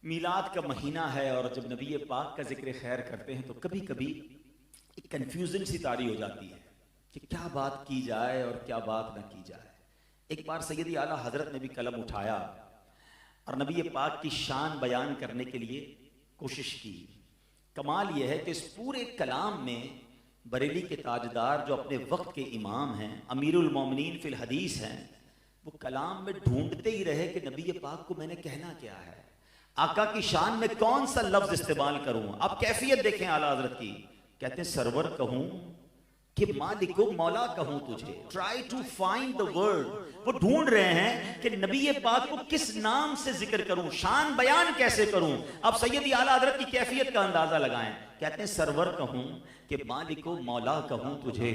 मीलाद का महीना है और जब नबी पाक का जिक्र खैर करते हैं तो कभी कभी एक कन्फ्यूजन सी तारी हो जाती है कि क्या बात की जाए और क्या बात ना की जाए। एक बार सैयदी आला हजरत ने भी कलम उठाया और नबी पाक की शान बयान करने के लिए कोशिश की। कमाल यह है कि इस पूरे कलाम में बरेली के ताजदार जो अपने वक्त के इमाम हैं, अमीरुल मोमिनीन फिल हदीस हैं, वो कलाम में ढूंढते ही रहे कि नबी पाक को मैंने कहना क्या है, आका की शान में कौन सा लफ्ज इस्तेमाल करूं। आप कैफियत देखें आला हजरत की, कहते हैं सरवर कहूं कि मालिको मौला कहूं तुझे। Try to find the word. वो ढूंढ रहे हैं कि नबी पाक को किस नाम से जिक्र करूं, शान बयान कैसे करूं। अब सैयदी आला हजरत की कैफियत का अंदाजा लगाएं। कहते हैं सरवर कहूं कि मालिको मौला कहूं तुझे,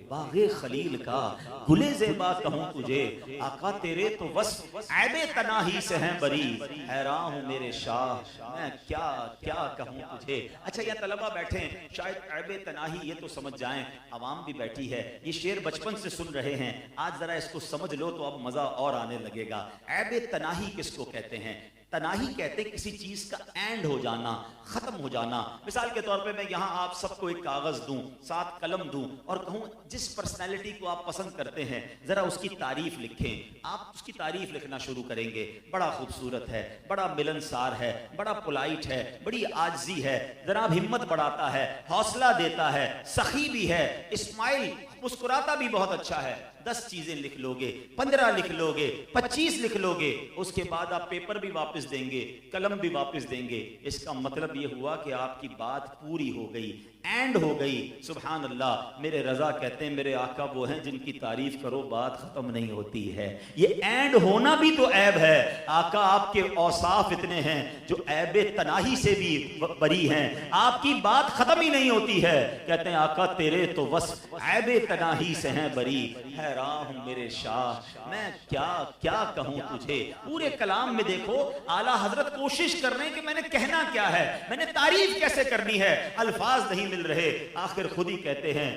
बागे खलील का गुले ज़ेबा कहूं तुझे। आका तेरे तो वस्फ ऐबे तनाही से हैं बरी, हैरान हूं मेरे शाह मैं क्या क्या कहूं तुझे। अच्छा, यह तलबा बैठे हैं, शायद ऐबे तनाही ये तो समझ जाएं, आवाम भी बैठी है, ये शेर बचपन से सुन रहे हैं, आज जरा इसको समझ लो तो अब मजा और आने लगेगा। ऐबे तनाही किसको कहते हैं? तनाही कहते हैं किसी चीज का एंड हो जाना, खत्म हो जाना। मिसाल के तौर पे मैं यहाँ आप सबको एक कागज दूं, साथ कलम दूं और कहूं जिस पर्सनैलिटी को आप पसंद करते हैं जरा उसकी तारीफ लिखें। आप उसकी तारीफ लिखना शुरू करेंगे, बड़ा खूबसूरत है, बड़ा मिलनसार है, बड़ा पोलाइट है, बड़ी आजिज़ी है, जनाब हिम्मत बढ़ाता है, हौसला देता है, सखी भी है, इस्माइल मुस्कुराता भी बहुत अच्छा है। 10 चीजें लिख लोगे, 15 लिख लोगे, 25 लिख लोगे, उसके बाद आप पेपर भी वापस देंगे, कलम भी वापस देंगे। इसका मतलब यह हुआ कि आपकी बात पूरी हो गई, एंड हो गई। सुभान अल्लाह। मेरे रजा कहते हैं मेरे आका वो हैं जिनकी तारीफ करो बात खत्म नहीं होती है। ये एंड होना भी तो ऐब है। आका आपके औसाफ इतने हैं जो ऐबे तनाही से भी बरी हैं, आपकी बात खत्म ही नहीं होती है। कहते हैं आका तेरे तो वस्फ ऐबे तनाही से हैं बरी, हैरान हूं मेरे शाह मैं क्या क्या कहूं तुझे। पूरे कलाम में देखो आला हजरत कोशिश कर रहे हैं कि मैंने कहना क्या है, मैंने तारीफ कैसे करनी है, अल्फाज नहीं मिल रहे। आखिर खुद ही कहते हैं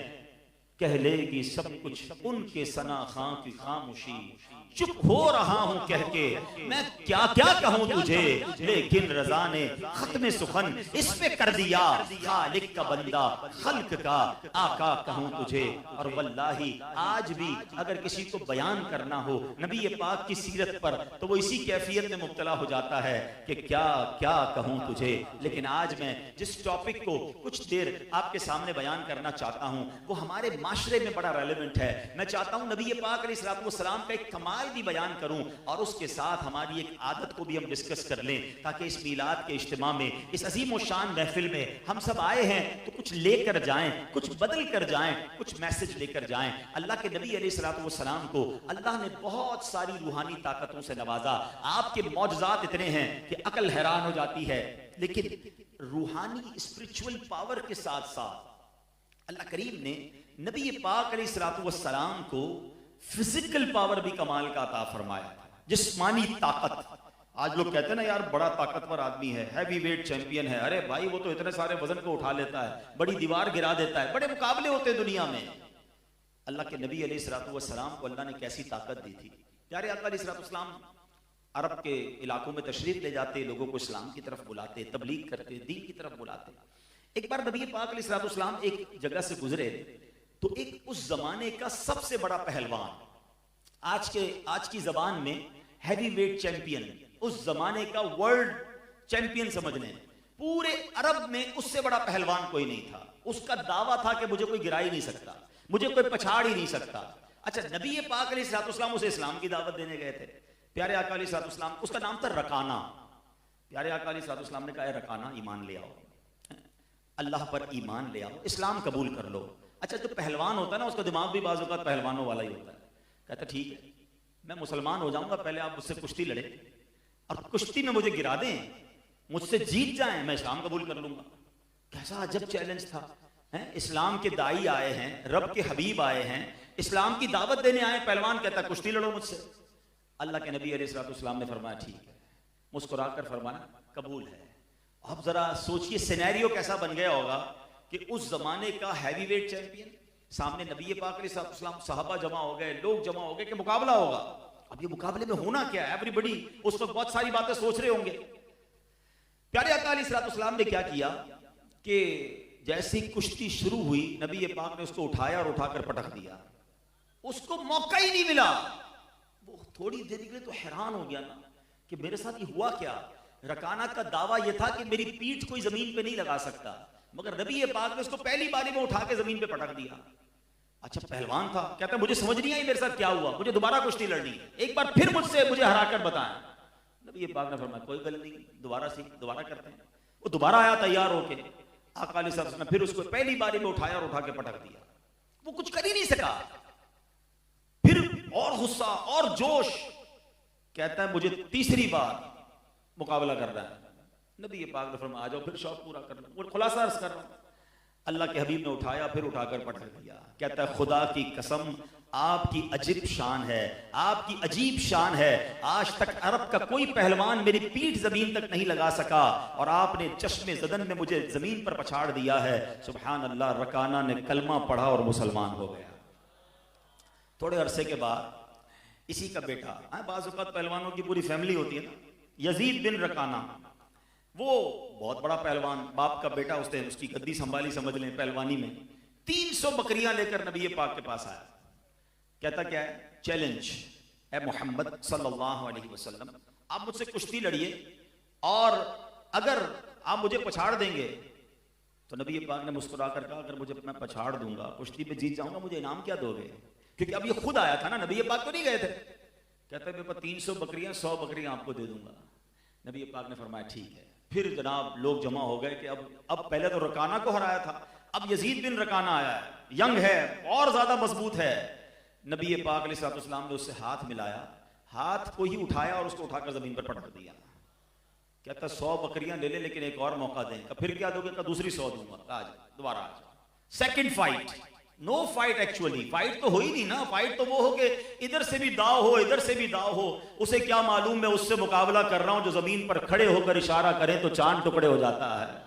कह लेगी सब कुछ उनके सना खां की खामोशी, चुप हो रहा हूं कह के मैं क्या क्या कहूं तुझे। लेकिन रजा ने खत्म सुखन इस पे कर दिया, खालिक का बंदा खल्क का आका कहूं तुझे। और वल्लाही आज भी अगर किसी को बयान करना हो नबी पाक की सीरत पर तो वो इसी कैफियत में मुब्तला हो जाता है कि क्या क्या कहूं तुझे। लेकिन आज मैं जिस टॉपिक को कुछ देर आपके सामने बयान करना चाहता हूं वो हमारे माशरे में बड़ा रेलेवेंट है। मैं चाहता हूं नबी पाक अलैहिस्सलाम का एक कमाल भी बयान करूं और उसके साथ हमारी एक आदत को भी हम डिस्कस कर लें, ताकि इस मीलाद के इज्तिमा में, इस अजीम और शान महफिल में हम सब आए हैं तो कुछ लेकर जाएं, कुछ बदल कर जाएं, कुछ मैसेज लेकर जाएं। अल्लाह के नबी अलैहिस्सलाम को अल्लाह ने बहुत सारी रूहानी ताकतों से नवाजा। आपके मौजज़ात इतने हैं कि अकल हैरान हो जाती है। लेकिन रूहानी स्पिरिचुअल पावर के साथ साथ अल्लाह करीम ने नबी पाक अलैहिस्सलाम को फिजिकल पावर भी कमाल का अता फरमाया, जिस्मानी ताकत। आज लोग कहते हैं ना यार बड़ा ताकतवर आदमी है, हैवी वेट चैंपियन है। अरे भाई वो तो इतने सारे वजन को उठा लेता है, बड़ी दीवार गिरा देता है, बड़े मुकाबले होते हैं दुनिया में। अल्लाह के नबी अलैहिस्सलाम को अल्लाह ने कैसी ताकत दी थी। प्यारे आका अलैहिस्सलाम अरब के इलाकों में तशरीफ ले जाते, लोगों को इस्लाम की तरफ बुलाते, तबलीग करते, दीन की तरफ बुलाते। एक बार नबी पाक अलैहिस्सलाम एक जगह से गुजरे तो एक उस जमाने का सबसे बड़ा पहलवान, आज की जबान में हैवी वेट चैंपियन, उस जमाने का वर्ल्ड चैंपियन समझ लें, पूरे अरब में उससे बड़ा पहलवान कोई नहीं था। उसका दावा था कि मुझे कोई गिरा ही नहीं सकता, मुझे कोई पछाड़ ही नहीं सकता। अच्छा, नबी पाक अलैहिस्सलाम उसे इस्लाम की दावत देने गए थे। प्यारे आका अलैहिस्सलाम, उसका नाम था रकाना। प्यारे आका अलैहिस्सलाम ने कहा रकाना ईमान ले आओ, अल्लाह पर ईमान ले आओ, इस्लाम कबूल कर लो। अच्छा, जो पहलवान होता है ना उसका दिमाग भी बाज़ औक़ात पहलवानों वाला ही होता है। कहता ठीक है मैं मुसलमान हो जाऊंगा, पहले आप मुझसे कुश्ती लड़े और कुश्ती में मुझे गिरा दें, मुझसे जीत जाएं, मैं इस्लाम कबूल कर लूंगा। कैसा अजब चैलेंज था। इस्लाम के दाई आए हैं, रब के हबीब आए हैं, इस्लाम की दावत देने आए, पहलवान कहता कुश्ती लड़ो मुझसे। अल्लाह के नबी अलैहिस्सलाम ने फरमाया ठीक है, मुस्कुराकर फरमाया कबूल है। अब जरा सोचिए सिनेरियो कैसा बन गया होगा कि उस जमाने का हैवी वेट चैंपियन सामने नबी पाक अलैहिस्सलाम, सहाबा जमा हो गए, लोग जमा हो गए कि मुकाबला होगा। अब ये मुकाबले में होना क्या है, एवरीबडी उस वक्त बहुत सारी बातें सोच रहे होंगे। प्यारे आका अलैहिस्सलाम ने क्या किया कि जैसी कुश्ती शुरू हुई, नबी पाक ने उसको उठाया और उठाकर पटक दिया। उसको मौका ही नहीं मिला। वो थोड़ी देर के लिए तो हैरान हो गया ना कि मेरे साथ ये हुआ क्या। रकाना का दावा यह था कि मेरी पीठ कोई जमीन पे नहीं लगा सकता, मगर नबी पाक ने उसको पहली बारी में उठा के जमीन पे पटक दिया। अच्छा पहलवान था, कहता है मुझे समझ नहीं आई मेरे साथ क्या हुआ, मुझे दोबारा कुश्ती लड़नी है, एक बार फिर मुझे हराकर बताएं। नबी पाक ने फरमाया कोई गल नहीं, दोबारा करते हैं। वो दोबारा आया तैयार होके, आका अलैहिस्सलाम ने फिर उसको पहली बारी में उठाया और उठा के पटक दिया। वो कुछ कर ही नहीं सका। फिर और गुस्सा और जोश, कहता है मुझे तीसरी बार मुकाबला करना है। नबी पाक ने फरमाया आ जाओ, फिर शौक पूरा कर लो। वो खुलासा अर्ज कर रहा हूं। अल्लाह के हबीब ने उठाया, फिर उठाकर पटक दिया। कहता है खुदा की कसम, आपकी अजीब शान है, आपकी अजीब शान है। आज तक अरब का कोई पहलवान मेरी पीठ जमीन तक नहीं लगा सका, और आपने चश्मे ज़दन में मुझे जमीन पर पछाड़ दिया है। सुभान अल्लाह। रकाना ने कलमा पढ़ा और मुसलमान हो गया। थोड़े अरसे के बाद इसी का बेटा, बाज़ औक़ात पहलवानों की पूरी फैमिली होती है ना, यजीद बिन रकाना, वो बहुत बड़ा पहलवान, बाप का बेटा, उसने उसकी गद्दी संभाली समझ लें पहलवानी में। 300 बकरियां लेकर नबी पाक के पास आया। कहता क्या है, चैलेंज है मोहम्मद सल्लल्लाहु अलैहि वसल्लम, आप मुझसे कुश्ती लड़िए और अगर आप मुझे पछाड़ देंगे तो नबी पाक ने मुस्कुरा कर कहा अगर मुझे मैं पछाड़ दूंगा, कुश्ती में जीत जाऊंगा, मुझे इनाम क्या दोगे? क्योंकि अब ये खुद आया था ना, नबी पाक तो नहीं गए थे। कहता है मेरे पास 300 बकरियां, 100 बकरियां आपको दे दूंगा। नबी पाक ने फरमाया ठीक है। फिर जनाब लोग जमा हो गए कि अब पहले तो रकाना को हराया था, अब यजीद बिन रकाना आया है, यंग है और ज्यादा मजबूत है। नबी पाक अलैहिस्सलाम ने उससे हाथ मिलाया, हाथ को ही उठाया और उसको उठाकर जमीन पर पटक दिया। कहता 100 बकरियां ले ले, लेकिन एक और मौका दें। फिर क्या दोगे? का दूसरी 100 दूंगा। आज दोबारा आ जाओ। Second fight, no fight, actually fight तो हो ही नहीं ना। फाइट तो वो हो कि इधर से भी दाव हो, इधर से भी दाव हो। उसे क्या मालूम मैं उससे मुकाबला कर रहा हूं जो जमीन पर खड़े होकर इशारा करें तो चांद टुकड़े हो जाता है।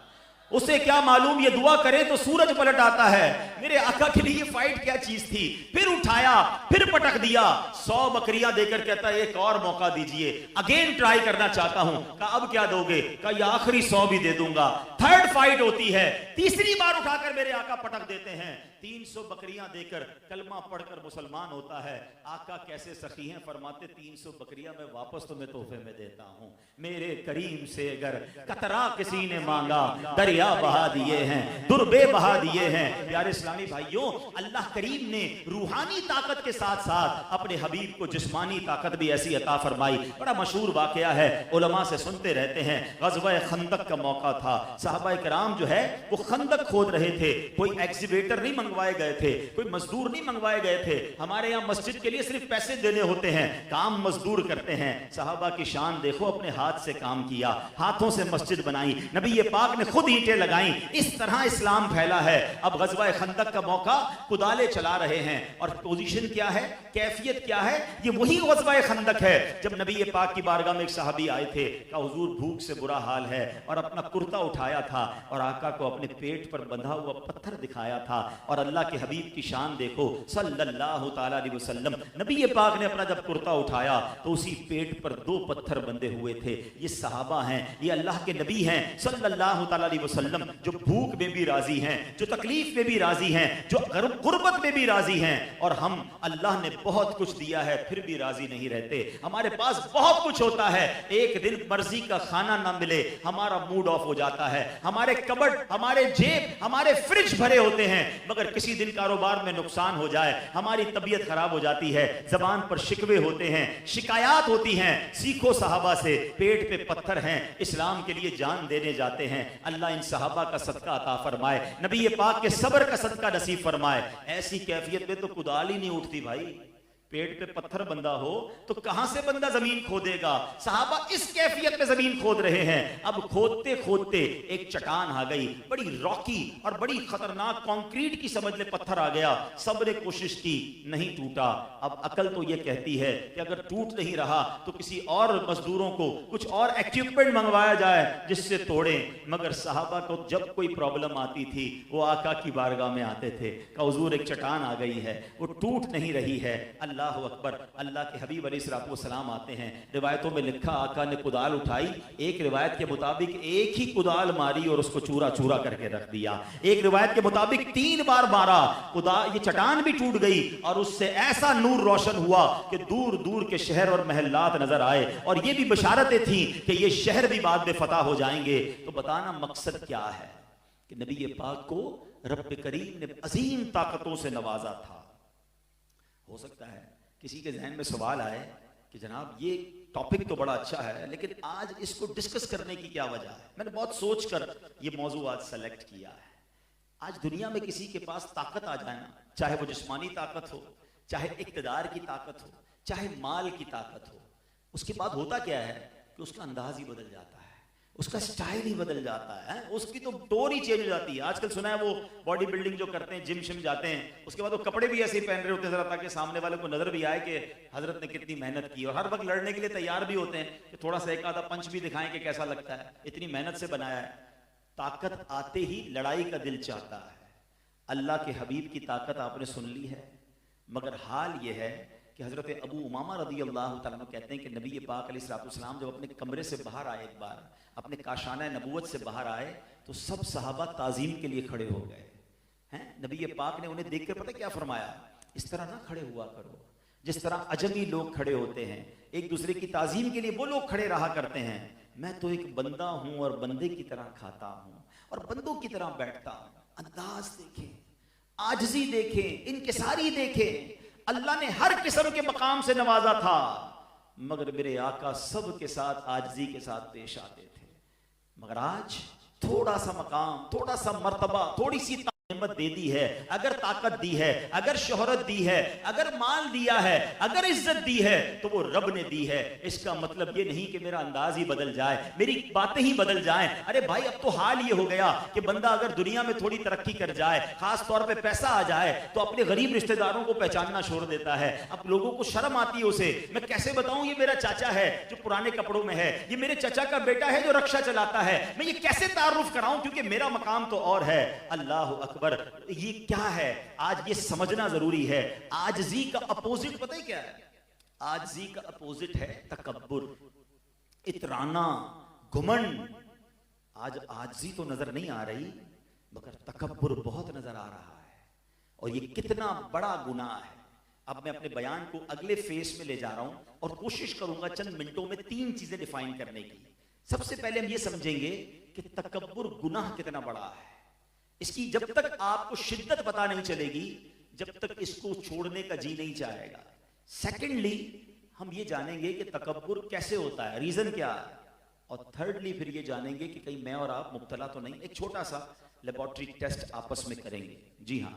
उसे क्या मालूम ये दुआ करें तो सूरज पलट आता है। मेरे आका के लिए ये फाइट क्या चीज थी। फिर उठाया, फिर पटक दिया। 100 बकरियां देकर कहता है एक और मौका दीजिए, अगेन ट्राई करना चाहता हूं। कहा अब क्या दोगे? कहा ये आखिरी 100 भी दे दूंगा। थर्ड फाइट होती है, तीसरी बार उठाकर मेरे आका पटक देते हैं। 300 बकरियां देकर कलमा पढ़कर मुसलमान होता है। आका कैसे सखी हैं, फरमाते 300 बकरियां मैं वापस तुम्हें तोहफे में देता हूं। मेरे करीम से अगर कतरा किसी ने मांगा, दरिया बहा दिए हैं, दुर्बे बहा दिए हैं। प्यारे इस्लामी भाइयों, अल्लाह करीम ने रूहानी ताकत के साथ साथ अपने हबीब को जिस्मानी ताकत भी ऐसी अता फरमाई। बड़ा मशहूर वाकया है, उलमा से सुनते रहते हैं। ग़ज़वा खंदक का मौका था, सहाबा किराम जो है वो खंदक खोद रहे थे। कोई एक्सीवेटर नहीं मंगवाए गए थे, कोई मजदूर नहीं मंगवाए गए थे। हमारे यहाँ मस्जिद के लिए सिर्फ पैसे देने होते हैं, काम मजदूर करते हैं। सहाबा की शान देखो, अपने हाथ से काम किया, हाथों से मस्जिद बनाई, नबी पाक ने खुद ईंटें लगाई। इस तरह इस्लाम फैला है। अब ग़ज़वा खंदक का मौका, कुदाले चला रहे हैं और पोजीशन क्या है, कैफियत क्या है? ये वही ग़ज़वा खंदक है जब नबी पाक की बारगाह में एक सहाबी आए थे, कहा हुजूर भूख से बुरा हाल है, और अपना कुर्ता उठाया था और आका को अपने पेट पर बंधा हुआ पत्थर दिखाया था। और अल्लाह के हबीब की शान देखो सल्लल्लाहु ताला अलैहि वसल्लम, नबी पाक ने अपना जब कुर्ता उठाया तो उसी पेट पर 2 पत्थर बंधे हुए थे। ये सहाबा हैं, ये अल्लाह के नबी हैं सल्लल्लाहु ताला अलैहि वसल्लम, जो भूख में भी राजी हैं, जो तकलीफ में भी राजी हैं, जो गुर्बत में भी राजी हैं। और हम, अल्लाह ने बहुत कुछ दिया है फिर भी राजी नहीं रहते। हमारे पास बहुत कुछ होता है, एक दिन मर्जी का खाना ना मिले हमारा मूड ऑफ हो जाता है। हमारे कबर्ड, हमारे जेब, हमारे फ्रिज भरे होते हैं, मगर किसी दिन कारोबार में नुकसान हो जाए हमारी तबीयत खराब हो जाती है, जबान पर शिकवे होते हैं, शिकायत होती हैं। सीखो सहाबा से, पेट पे पत्थर हैं, इस्लाम के लिए जान देने जाते हैं। अल्लाह इन सहाबा का सदका अता फरमाए, नबी पाक के सब्र का सदका नसीब फरमाए। ऐसी कैफियत में तो कुदाल ही नहीं उठती भाई। पेट पे पत्थर बंधा हो तो कहां से बंदा जमीन खोदेगा? सहाबा इस कैफियत में जमीन खोद रहे हैं। अब खोदते खोदते एक चट्टान आ गई, बड़ी रॉकी और बड़ी खतरनाक, कंक्रीट की समझ ले पत्थर आ गया। सबने कोशिश की, नहीं टूटा। अब अकल तो यह कहती है कि अगर टूट नहीं रहा तो किसी और मजदूरों को कुछ और इक्विपमेंट मंगवाया जाए जिससे तोड़े। मगर सहाबा को जब कोई प्रॉब्लम आती थी वो आका की बारगाह में आते थे, का हुजूर एक चट्टान आ गई है, वो टूट नहीं रही है। अल्लाह अल्लाह अकबर। अल्लाह के हबीब अलैहिस्सलाम आते हैं, रिवायतों में लिखा आका ने कुदाल उठाई, एक रिवायत के मुताबिक एक ही कुदाल मारी और उसको चूरा चूरा करके रख दिया। एक रिवायत के मुताबिक 3 बार मारा, कुदाल ये चट्टान भी टूट गई और उससे ऐसा नूर रोशन हुआ कि दूर दूर के शहर और महल्लात नजर आए। और ये भी बशारतें थी कि ये शहर भी बाद में फतह हो जाएंगे। तो बताना मकसद क्या है कि नबी पाक को रब करीम ने अजीम ताकतों से नवाजा था। हो सकता है किसी के जहन में सवाल आए कि जनाब ये टॉपिक तो बड़ा अच्छा है, लेकिन आज इसको डिस्कस करने की क्या वजह है। मैंने बहुत सोचकर ये मौजू आज सेलेक्ट किया है। आज दुनिया में किसी के पास ताकत आ जाए ना, चाहे वो जिस्मानी ताकत हो, चाहे इक्तदार की ताकत हो, चाहे माल की ताकत हो, उसके बाद होता क्या है कि उसका अंदाज ही बदल जाता है, उसका स्टाइल ही बदल जाता है, उसकी तो टोन ही चेंज हो जाती है। आजकल सुना है वो बॉडी बिल्डिंग जो करते हैं, जिम शिम जाते हैं, उसके बाद वो कपड़े भी ऐसे ही पहन रहे होते हैं जरा ताकि सामने वाले को नजर भी आए कि हजरत ने कितनी मेहनत की। और हर वक्त लड़ने के लिए तैयार भी होते हैं कि थोड़ा सा एक आधा पंच भी दिखाएं कि कैसा लगता है, इतनी मेहनत से बनाया है। ताकत आते ही लड़ाई का दिल चाहता है। अल्लाह के हबीब की ताकत आपने सुन ली है, मगर हाल ये है कि हजरत अबू उमामा रदी अल्लाह तआला अन्हु कहते हैं कि नबी पाक अलैहिस्सलाम जब अपने कमरे से बाहर आए, एक बार अपने काशाना नबूवत से बाहर आए, तो सब सहाबा ताजीम के लिए खड़े हो गए हैं। नबी पाक ने उन्हें देखकर पता क्या फरमाया, इस तरह ना खड़े हुआ करो जिस तरह अजमी लोग खड़े होते हैं, एक दूसरे की ताजीम के लिए वो लोग खड़े रहा करते हैं। मैं तो एक बंदा हूं और बंदे की तरह खाता हूं और बंदों की तरह बैठता हूं। अंदाज देखें, आजजी देखें, इनकिसारी देखें। अल्लाह ने हर किस्म के मकाम से नवाजा था, मगर मेरे आका सब के साथ आजजी के साथ पेश आते थे। मगर आज थोड़ा सा मकाम, थोड़ा सा मर्तबा, थोड़ी सी हिम्मत दे दी है, अगर ताकत दी है, अगर शोहरत दी है, अगर माल दिया है, अगर इज्जत दी है, तो वो रब ने दी है। इसका मतलब ये नहीं कि मेरा अंदाज ही बदल जाए, मेरी बातें ही बदल जाएं। अरे भाई अब तो हाल ये हो गया कि बंदा अगर दुनिया में थोड़ी तरक्की कर जाए, खास तौर पे पैसा आ जाए, तो अपने गरीब रिश्तेदारों को पहचानना छोड़ देता है। अब लोगों को शर्म आती है उसे, मैं कैसे बताऊं ये मेरा चाचा है जो पुराने कपड़ों में है, ये मेरे चाचा का बेटा है जो रक्षा चलाता है, मैं ये कैसे तारुफ कराऊं क्योंकि मेरा मकाम तो और है। अल्लाह अकबर, ये क्या है आज ये समझना जरूरी है। आजजी का अपोजिट पता है क्या है? आजजी का अपोजिट है तकब्बुर, इतराना, घुमंड। आज आजजी तो नजर नहीं आ रही, मगर तकब्बुर बहुत नजर आ रहा है, और ये कितना बड़ा गुनाह है। अब मैं अपने बयान को अगले फेस में ले जा रहा हूं और कोशिश करूंगा चंद मिनटों में 3 चीजें डिफाइन करने की। सबसे पहले हम ये समझेंगे कि तकब्बुर गुनाह कितना बड़ा है। इसकी जब तक आपको शिद्दत पता नहीं चलेगी, जब तक इसको छोड़ने का जी नहीं चाहेगा। सेकेंडली हम ये जानेंगे कि तकब्बुर कैसे होता है, रीजन क्या है, और थर्डली फिर ये जानेंगे कि कहीं मैं और आप मुब्तला तो नहीं। एक छोटा सा लेबोरेटरी टेस्ट आपस में करेंगे। जी हाँ,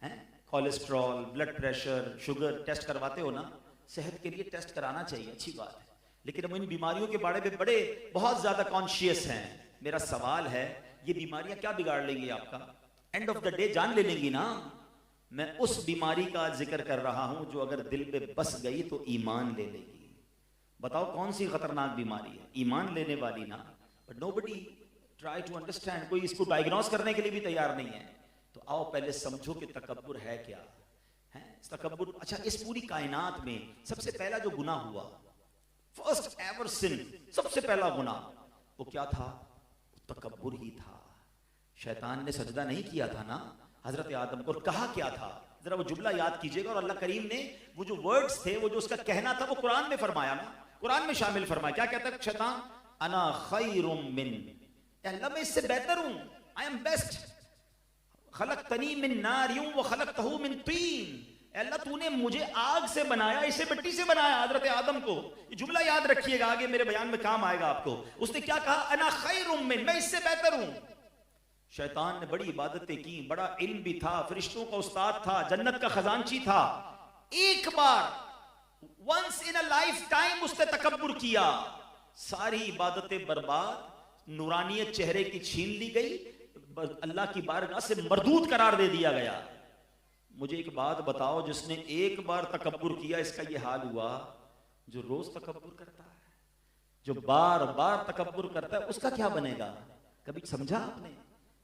हैं cholesterol, blood pressure, sugar test करवाते हो ना, सेहत के लिए टेस्ट कराना चाहिए, अच्छी बात है। लेकिन हम इन बीमारियों के बारे में बहुत ज्यादा कॉन्शियस हैं। मेरा सवाल है, ये बीमारियां क्या बिगाड़ लेंगी आपका? एंड ऑफ द डे जान ले लेंगी ना। मैं उस बीमारी का जिक्र कर रहा हूं जो अगर दिल पे बस गई तो ईमान ले लेगी। बताओ कौन सी खतरनाक बीमारी है? ईमान लेने वाली ना। But nobody try to understand, कोई इसको डायग्नोस करने के लिए भी तैयार नहीं है। तो आओ पहले समझो कि तकब्बुर है क्या है। तकब्बुर, अच्छा इस पूरी कायनात में सबसे पहला जो गुनाह हुआ, फर्स्ट एवर सिन, सबसे पहला गुनाह वो क्या था? तकब्बुर ही था। शैतान ने सजदा नहीं किया था ना हजरत आदम को, कहा क्या था? जरा वो जुमला याद कीजिएगा। और अल्लाह करीम ने वो जो वर्ड्स थे, वो जो उसका कहना था, वो कुरान में फरमाया ना, कुरान में शामिल फरमाया। क्या कहता है शैतान? अना खैरुम मिन, अल्लाह मैं इससे बेहतर हूं, आई एम बेस्ट। खलकतनी मिन नारियम व खलकतहू मिन तीन, अल्लाह तूने मुझे आग से बनाया, इसे मिट्टी से बनाया, हजरत आदम को। ये जुमला याद रखिएगा, आगे मेरे बयान में काम आएगा आपको। उसने क्या कहा? अना खैरुम मिन, मैं इससे बेहतर हूं। शैतान ने बड़ी इबादतें की, बड़ा इल्म भी था, फरिश्तों का उस्ताद था, जन्नत का खजांची था। एक बार once in a lifetime उसने तकब्बुर किया, सारी इबादतें बर्बाद, नूरानियत चेहरे की छीन ली गई, अल्लाह की बारगाह से मरदूद करार दे दिया गया। मुझे एक बात बताओ, जिसने एक बार तकब्बुर किया इसका ये हाल हुआ, जो रोज तकब्बुर करता है, जो बार बार तकब्बुर करता है, उसका क्या बनेगा? कभी समझा आपने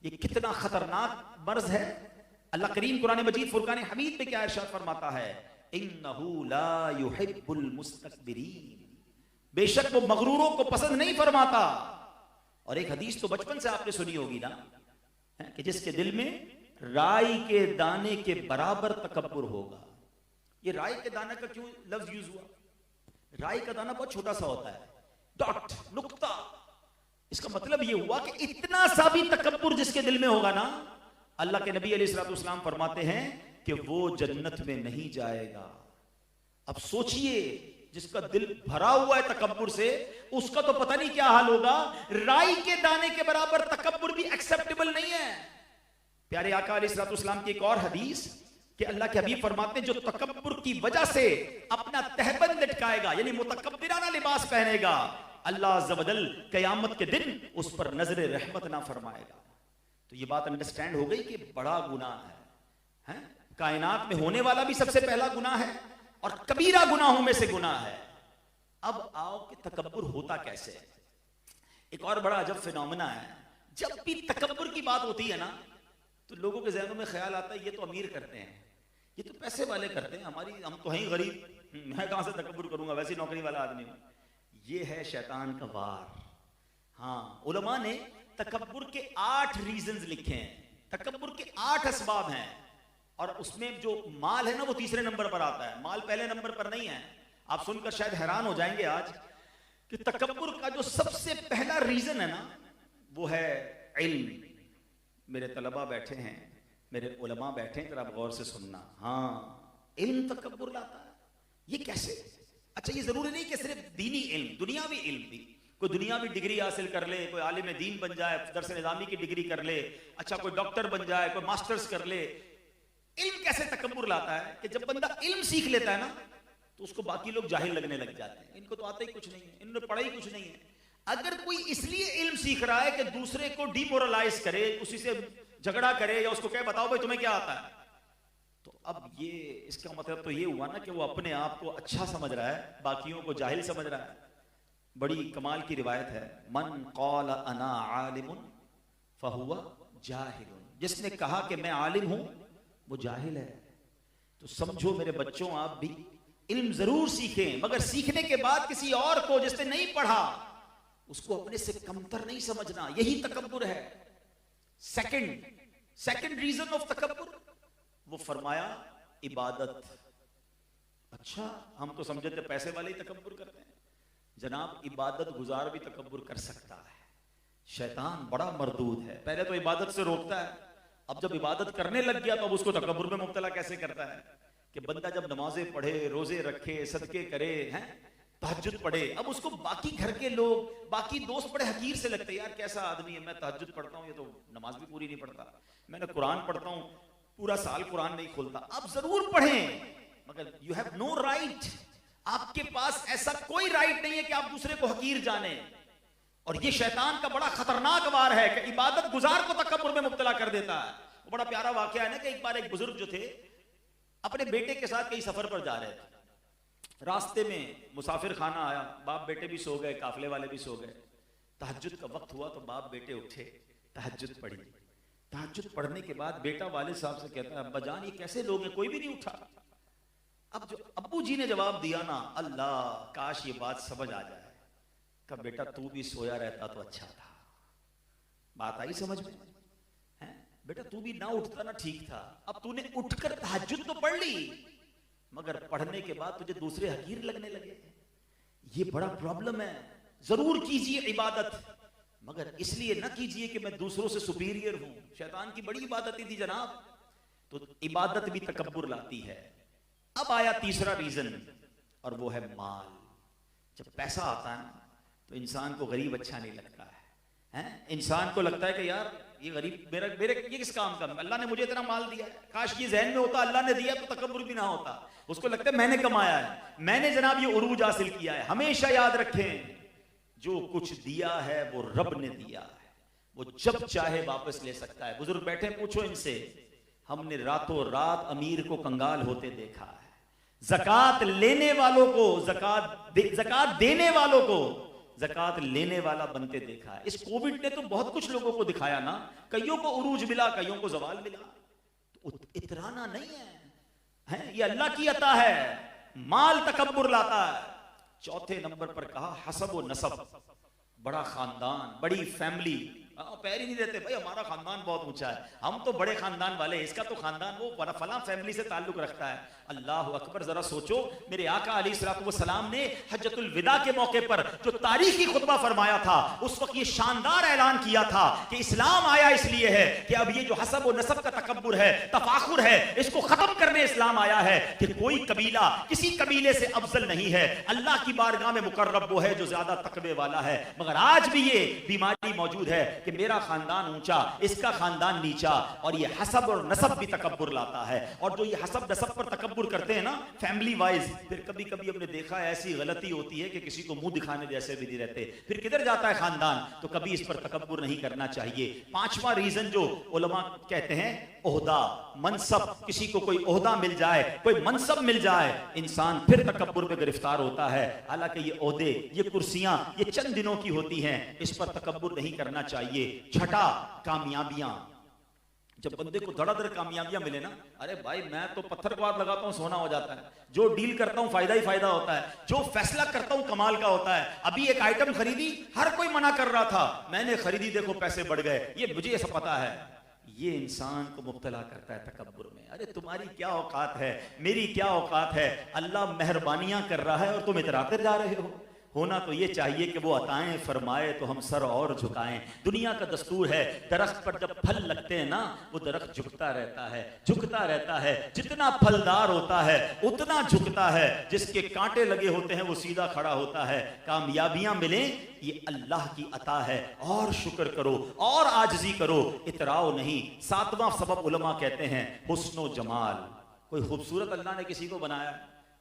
ये कितना खतरनाक मर्ज है? अल्लाह करीम कुरान मजीद फुरकान हमीद में क्या इरशाद फरमाता है? इन्नहु ला युहिब्बुल मुस्तकबिरीन, बेशक वो मगरूरों को पसंद नहीं फरमाता। और एक हदीस तो बचपन से आपने सुनी होगी ना, कि जिसके दिल में राई के दाने के बराबर तकब्बुर होगा। ये राई के दाने का क्यों लफ्ज यूज हुआ? राई का दाना बहुत छोटा सा होता है, डॉट, नुक्ता। इसका मतलब ये हुआ कि इतना सा भी तकब्बुर जिसके दिल में होगा ना, अल्लाह के नबी अलैहिस्सलाम फरमाते हैं कि वो जन्नत में नहीं जाएगा। अब सोचिए, जिसका दिल भरा हुआ है तकब्बुर से, उसका तो पता नहीं क्या हाल होगा। राई के दाने के बराबर तकब्बुर भी एक्सेप्टेबल नहीं है। प्यारे आका अलैहिस्सलाम की एक और हदीस कि अल्लाह के हबीब फरमाते हैं, जो तकब्बुर की वजह से अपना तहबंद लटकाएगा, यानी मुतकब्बिराना लिबास पहनेगा, अल्लाह अज़्ज़ व जल क़यामत के दिन उस पर नजर रहमत ना फरमाएगा। तो ये बात अंडरस्टैंड हो गई कि बड़ा गुनाह है? कायनात में होने वाला भी सबसे पहला गुनाह है और कबीरा गुनाहों में से गुनाह है। अब आओ कि तकब्बुर होता कैसे है। एक और बड़ा अजब फिनोमेना है, जब भी तकब्बुर की बात होती है ना, तो लोगों के ज़हनों में ख्याल आता है ये तो अमीर करते हैं, ये तो पैसे वाले करते हैं, हम तो हैं गरीब, मैं कहां से तकब्बुर करूंगा, वैसे नौकरी वाला आदमी हूं। ये है शैतान का वार। हाँ, उलमा ने तकब्बुर के 8 रीजंस लिखे हैं, तकब्बुर के 8 असबाब हैं, और उसमें जो माल है ना वो तीसरे नंबर पर आता है, माल पहले नंबर पर नहीं है। आप सुनकर शायद हैरान हो जाएंगे आज कि तकब्बुर का जो सबसे पहला रीजन है ना, वो है इल्म। मेरे तलबा बैठे हैं, मेरे उलमा बैठे हैं, जरा आप गौर से सुनना। हाँ, इल्म तकब्बुर लाता है। ये कैसे? अच्छा, ये जरूरी नहीं कि सिर्फ दीनी इल्म, दुनियावी इल्म भी, कोई दुनियावी डिग्री हासिल कर ले, कोई आलिम दीन बन जाए, दर्स निज़ामी की डिग्री कर ले, अच्छा कोई डॉक्टर बन जाए, कोई मास्टर्स कर ले। इल्म कैसे तकब्बुर लाता है कि जब बंदा इल्म सीख लेता है ना, तो उसको बाकी लोग जाहिल लगने लग जाते हैं, इनको तो आता ही कुछ नहीं है, इन्होंने पढ़ा ही कुछ नहीं है। अगर कोई इसलिए इल्म सीख रहा है कि दूसरे को डिमोरलाइज करे, उसी से झगड़ा करे, या उसको कहे बताओ भाई तुम्हें क्या आता है, तो अब ये इसका मतलब तो ये हुआ ना कि वो अपने आप को अच्छा समझ रहा है, बाकियों को जाहिल समझ रहा है। बड़ी कमाल की रिवायत है, मन क़ाल अना आलिमुन फहुवा जाहिलुन, जिसने कहा कि मैं आलिम हूं वो जाहिल है। तो समझो मेरे बच्चों, आप भी इल्म जरूर सीखें, मगर सीखने के बाद किसी और को जिसने नहीं पढ़ा उसको अपने से कमतर नहीं समझना, यही तकब्बुर है। सेकंड रीजन ऑफ तकब्बुर, वो फरमाया इबादत। अच्छा, हम तो समझते थे पैसे वाले ही तकब्बुर करते हैं। जनाब, इबादत गुजार भी तकब्बुर कर सकता है। शैतान बड़ा मरदूद है, पहले तो इबादत से रोकता है, अब जब इबादत करने लग गया तो अब उसको तकब्बुर में मुब्तला कैसे करता है कि बंदा जब नमाजें पढ़े, रोजे रखे, सदके करे, हैं, तहज्जुद पढ़े, अब उसको बाकी घर के लोग, बाकी दोस्त बड़े हकीर से लगते हैं, यार कैसा आदमी है, मैं तहज्जुद पढ़ता हूँ, ये तो नमाज भी पूरी नहीं पढ़ता, मैंने कुरान पढ़ता हूँ, पूरा साल कुरान नहीं खोलता। अब जरूर पढ़ें, मगर यू हैव नो राइट, आपके पास ऐसा कोई राइट नहीं है कि आप दूसरे को हकीर जाने। और ये शैतान का बड़ा खतरनाक वार है कि इबादत गुजार को तकब्बुर में मुब्तला कर देता है। वो बड़ा प्यारा वाकया है ना कि एक बार एक बुजुर्ग जो थे अपने बेटे के साथ कहीं सफर पर जा रहे थे, रास्ते में मुसाफिर खाना आया, बाप बेटे भी सो गए, काफले वाले भी सो गए। तहज्जुद का वक्त हुआ तो बाप बेटे उठे, तहज्जुद पढ़ी। तहज्जुद पढ़ने के बाद बेटा वालिद साहब से कहता है, अब्बा जान ये कैसे लोग हैं, कोई भी नहीं उठा। अब जो अब्बू जी ने जवाब दिया ना, अल्लाह काश ये बात समझ आ जाए, कब बेटा तू भी सोया रहता तो अच्छा था। बात आई समझ में? है बेटा, तू भी ना उठता ना ठीक था। अब तूने उठकर तहज्जुद तो पढ़ ली, मगर पढ़ने के बाद तुझे दूसरे हकीर लगने लगे। ये बड़ा प्रॉब्लम है। जरूर कीजिए इबादत, मगर इसलिए ना कीजिए कि मैं दूसरों से सुपीरियर हूं। शैतान की बड़ी इबादत थी जनाब, तो इबादत भी तकब्बुर लाती है। अब आया तीसरा रीजन, और वो है माल। जब पैसा आता है तो इंसान को गरीब अच्छा नहीं लगता है, इंसान को लगता है कि यार ये गरीब मेरे ये किस काम का, अल्लाह ने मुझे इतना माल दिया है, काश ये ज़हन में होता अल्लाह ने दिया तो तकब्बुर भी ना होता। उसको लगता है मैंने कमाया है, मैंने जनाब ये उरूज हासिल किया है। हमेशा याद रखें, जो कुछ दिया है वो रब ने दिया है, वो जब चाहे वापस ले सकता है। बुजुर्ग बैठे, पूछो इनसे, हमने रातों रात अमीर को कंगाल होते देखा है, ज़कात लेने वालों को ज़कात देने वालों को ज़कात लेने वाला बनते देखा है। इस कोविड ने तो बहुत कुछ लोगों को दिखाया ना, कईयों को उरूज मिला, कईयों को जवाल मिला। तो इतराना नहीं है, है, ये अल्लाह की अता है। माल तकब्बुर लाता है। चौथे नंबर पर कहा हसब व नसब, बड़ा खानदान, बड़ी फैमिली। पैर ही नहीं देते भाई, हमारा खानदान बहुत ऊंचा है, हम तो बड़े खानदान वाले, इसका तो खानदान वो फला फैमिली से ताल्लुक रखता है। अल्लाह अकबर, जरा सोचो, मेरे आका अलैहिस्सलाम ने हज्जतुल विदा के मौके पर जो तारीखी खुतबा फरमाया था, उस वक्त ये शानदार ऐलान किया था कि इस्लाम आया इसलिए है कि अब ये जो हसब व नसब का तकब्बुर है, तफाखुर है, इसको खत्म करने इस्लाम आया है कि कोई कबीला किसी कबीले से अफजल नहीं है। अल्लाह की बारगाह में मुकर्रब वो है जो ज्यादा तकवे वाला है। मगर आज भी ये बीमारी मौजूद है कि मेरा खानदान ऊंचा, इसका खानदान नीचा, और ये हसब और नसब भी तकब्बुर लाता है। और जो ये हसब नसब पर तकब्बुर करते हैं ना फैमिली वाइज, फिर कभी कभी हमने देखा है ऐसी गलती होती है कि किसी को मुंह दिखाने जैसे भी नहीं रहते, फिर किधर जाता है खानदान। तो कभी इस पर तकब्बुर नहीं करना चाहिए। पांचवा रीजन जो उलमा कहते हैं, ओहदा मनसब, किसी को कोई ओहदा मिल जाए, कोई मनसब मिल जाए, इंसान फिर तकब्बुर में गिरफ्तार होता है। हालांकि ये ओहदे, ये कुर्सियां, ये चंद दिनों की होती हैं, इस पर तकब्बुर नहीं करना चाहिए। छठा, कामयाबियां। जब बंदे को धड़ाधड़ कामयाबियां मिले ना, अरे भाई मैं तो पत्थर को हाथ लगाता हूं सोना हो जाता है, जो डील करता हूं फायदा ही फायदा होता है, जो फैसला करता हूं कमाल का होता है। अभी एक आइटम खरीदी, हर कोई मना कर रहा था, मैंने खरीदी, देखो पैसे बढ़ गए, ये मुझे ऐसा पता है। ये इंसान को मुब्तला करता है तकब्बुर में। अरे तुम्हारी क्या औकात है, मेरी क्या औकात है, अल्लाह मेहरबानियां कर रहा है और तुम इतराते जा रहे हो। होना तो ये चाहिए कि वो अताएं फरमाए तो हम सर और झुकाएं। दुनिया का दस्तूर है, दरख्त पर जब फल लगते हैं ना, वो दरख्त झुकता रहता है, झुकता रहता है, जितना फलदार होता है उतना झुकता है, जिसके कांटे लगे होते हैं वो सीधा खड़ा होता है। कामयाबियां मिले, ये अल्लाह की अता है, और शुक्र करो और आजिज़ी करो, इतराओ नहीं। सातवां सबब उलमा कहते हैं हुस्नो जमाल। कोई खूबसूरत अल्लाह ने किसी को बनाया,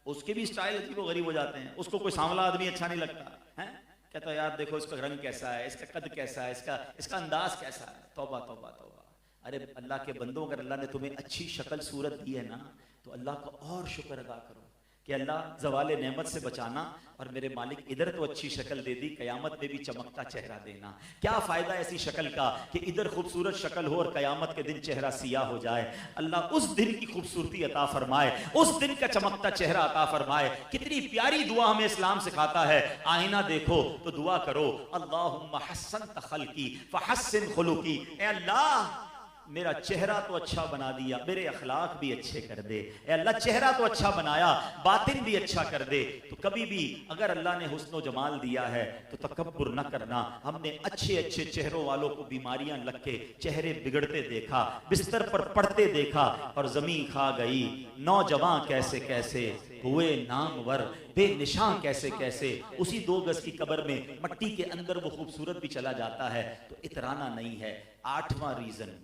उसके भी स्टाइल अजीब गरीब हो जाते हैं, उसको कोई सांवला आदमी अच्छा नहीं लगता है, कहता है यार देखो इसका रंग कैसा है, इसका कद कैसा है, इसका अंदाज कैसा है। तौबा तौबा तौबा। अरे अल्लाह के बंदों, अगर अल्लाह ने तुम्हें अच्छी शक्ल सूरत दी है ना, तो अल्लाह का और शुक्र अदा करो कि अल्लाह ज़वाले नेमत से बचाना, और मेरे मालिक इधर तो अच्छी शक्ल दे दी, कयामत में भी चमकता चेहरा देना। क्या फायदा ऐसी शक्ल का कि इधर खूबसूरत शक्ल हो और कयामत के दिन चेहरा सियाह हो जाए। अल्लाह उस दिन की खूबसूरती अता फरमाए, उस दिन का चमकता चेहरा अता फरमाए। कितनी प्यारी दुआ हमें इस्लाम सिखाता है। आईना देखो तो दुआ करो, अल्लाहुम्मा हस्सनत खल्की फहस्सिन खुलुकी। ए अल्लाह, मेरा चेहरा तो अच्छा बना दिया, मेरे अखलाक भी अच्छे कर दे। ए अल्लाह, चेहरा तो अच्छा बनाया, बातिन भी अच्छा कर दे। तो कभी भी अगर अल्लाह ने हुस्न जमाल दिया है तो तकब्बुर न करना। हमने अच्छे अच्छे चेहरों वालों को बीमारियां लग के चेहरे बिगड़ते देखा, बिस्तर पर पड़ते देखा, और जमीन खा गई। नौजवान कैसे कैसे हुए नामवर, बेनिशान कैसे कैसे, उसी 2 गज की कब्र में मट्टी के अंदर वो खूबसूरत भी चला जाता है। तो इतराना नहीं है। 8वां रीजन,